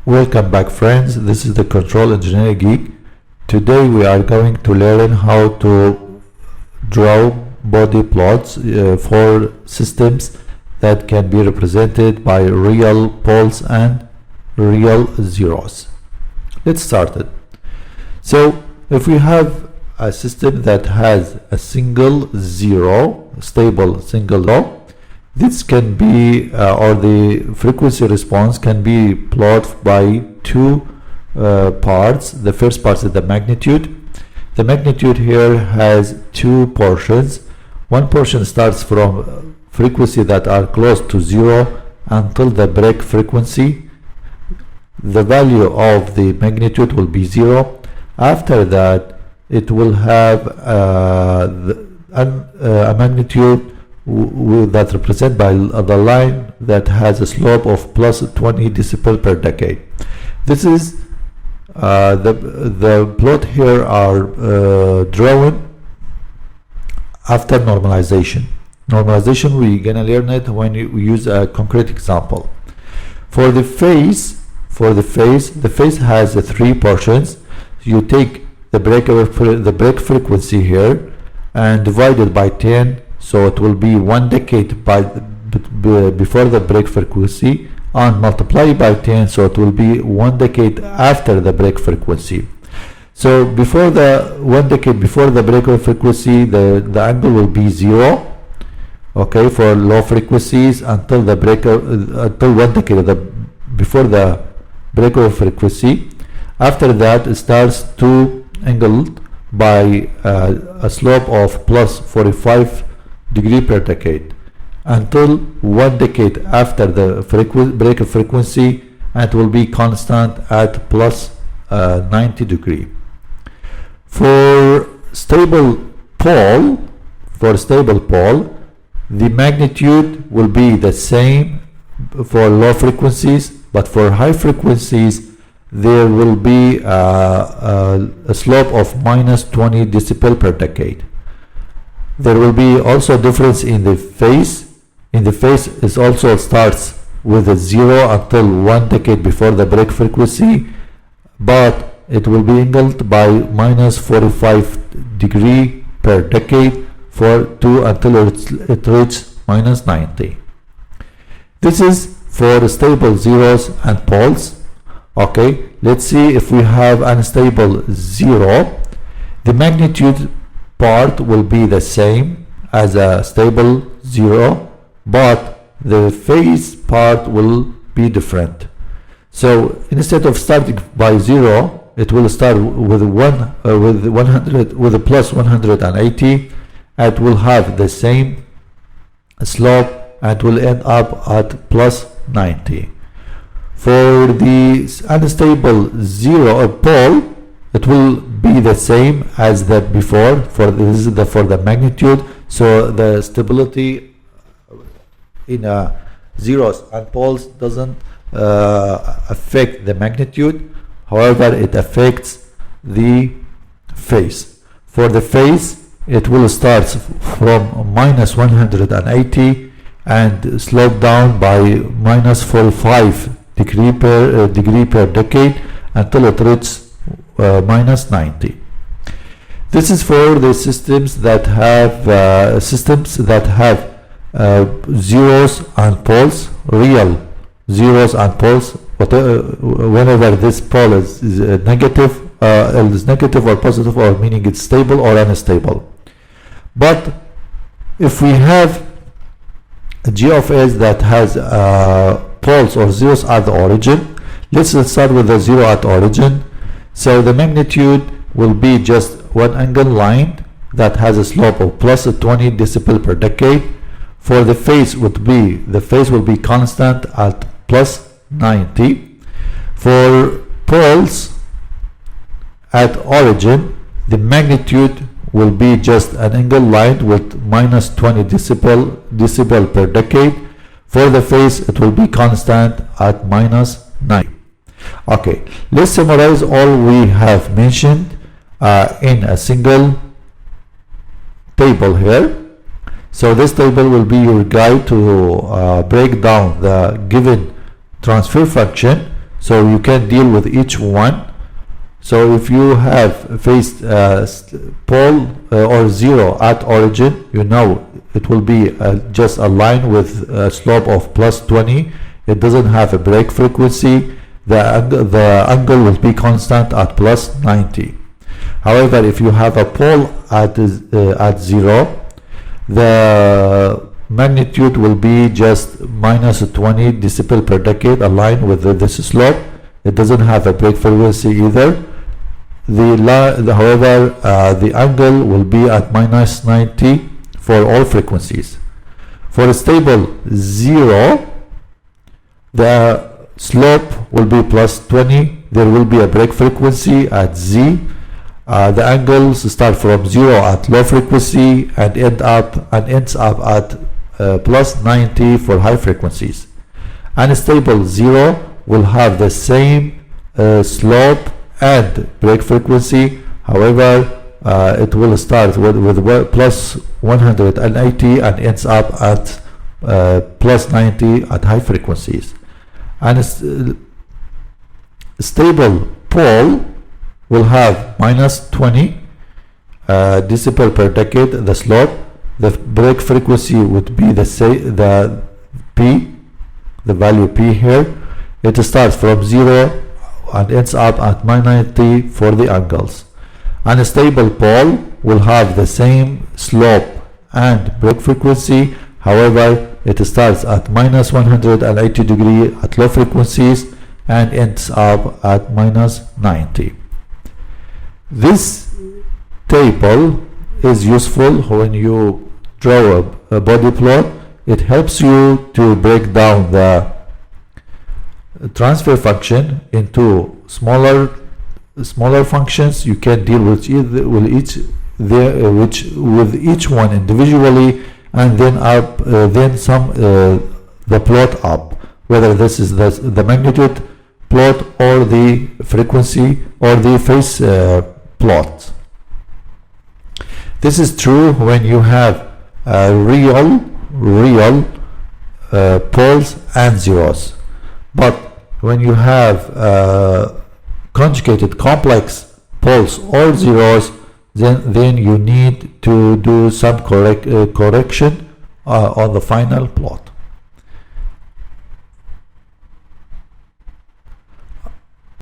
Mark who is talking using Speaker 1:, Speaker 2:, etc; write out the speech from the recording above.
Speaker 1: Welcome back, friends. This is the Control Engineering Geek. Today we are going to learn how to draw Bode plots for systems that can be represented by real poles and real zeros. Let's start it. So if we have a system that has a single zero, stable single zero, this can be or the frequency response can be plotted by two parts. The first part is the magnitude. The magnitude here has two portions. One portion starts from frequency that are close to zero until the break frequency. The value of the magnitude will be zero. After that, it will have a magnitude that represented by the line that has a slope of plus 20 decibel per decade. This is the plot here are drawn after normalization. Normalization, we're gonna learn it when we use a concrete example. For the face has three portions. You take the break frequency here and divide it by 10, so it will be 1 decade before the break frequency, and multiply by 10, so it will be 1 decade after the break frequency. So before the 1 decade before the break frequency, the angle will be 0, okay, for low frequencies until the until 1 decade before the break frequency. After that, it starts to angle by a slope of plus 45 degree per decade until 1 decade after the break frequency, and it will be constant at plus 90 degree. For stable pole, the magnitude will be the same for low frequencies, but for high frequencies there will be a slope of minus 20 decibel per decade. There will be also difference in the phase. In the phase, it also starts with a 0 until 1 decade before the break frequency, but it will be angled by minus 45 degree per decade until it reaches minus 90. This is for stable zeros and poles. Okay, let's see if we have unstable zero. The magnitude part will be the same as a stable zero, but the phase part will be different. So instead of starting by 0, it will start with with a plus 180, and will have the same slope and will end up at plus 90. For the unstable zero pole, it will be the same as that before. For the magnitude, so the stability in zeros and poles doesn't affect the magnitude. However, it affects the phase. For the phase, it will start from minus 180 and slope down by minus 45 degree per decade until it reaches minus 90. This is for the systems that have zeros and poles, real zeros and poles. Whenever this pole is negative or positive, or meaning it's stable or unstable. But if we have a G of S that has poles or zeros at the origin, let's start with the 0 at origin. So the magnitude will be just one angle line that has a slope of plus 20 decibel per decade. For the phase will be constant at plus 90. For poles at origin, the magnitude will be just an angle line with minus 20 decibel per decade. For the phase, it will be constant at minus 90. Okay, let's summarize all we have mentioned in a single table here. So this table will be your guide to break down the given transfer function. so you can deal with each one. So if you have faced pole or zero at origin, you know it will be just a line with a slope of plus 20. It doesn't have a break frequency. The angle will be constant at plus 90. However, if you have a pole at zero, the magnitude will be just minus 20 decibel per decade, aligned with this slope. It doesn't have a break frequency either. However, the angle will be at minus 90 for all frequencies. For a stable zero, the slope will be plus 20. There will be a break frequency at Z. The angles start from 0 at low frequency and ends up at plus 90 for high frequencies. Stable 0 will have the same slope and break frequency. However, it will start with plus 180 and ends up at plus 90 at high frequencies. And stable pole will have minus 20 decibel per decade, the slope. The break frequency would be the P, the value P here. It starts from 0 and ends up at minus 90 for the angles. And a stable pole will have the same slope and break frequency. However, it starts at minus 180 degree at low frequencies and ends up at minus 90. This table is useful when you draw a Bode plot. It helps you to break down the transfer function into smaller functions. You can deal with each one individually, and then sum the plot up, whether this is the magnitude plot or the frequency or the phase plot. This is true when you have real poles and zeros, but when you have conjugated complex poles or zeros, then you need to do some correction on the final plot.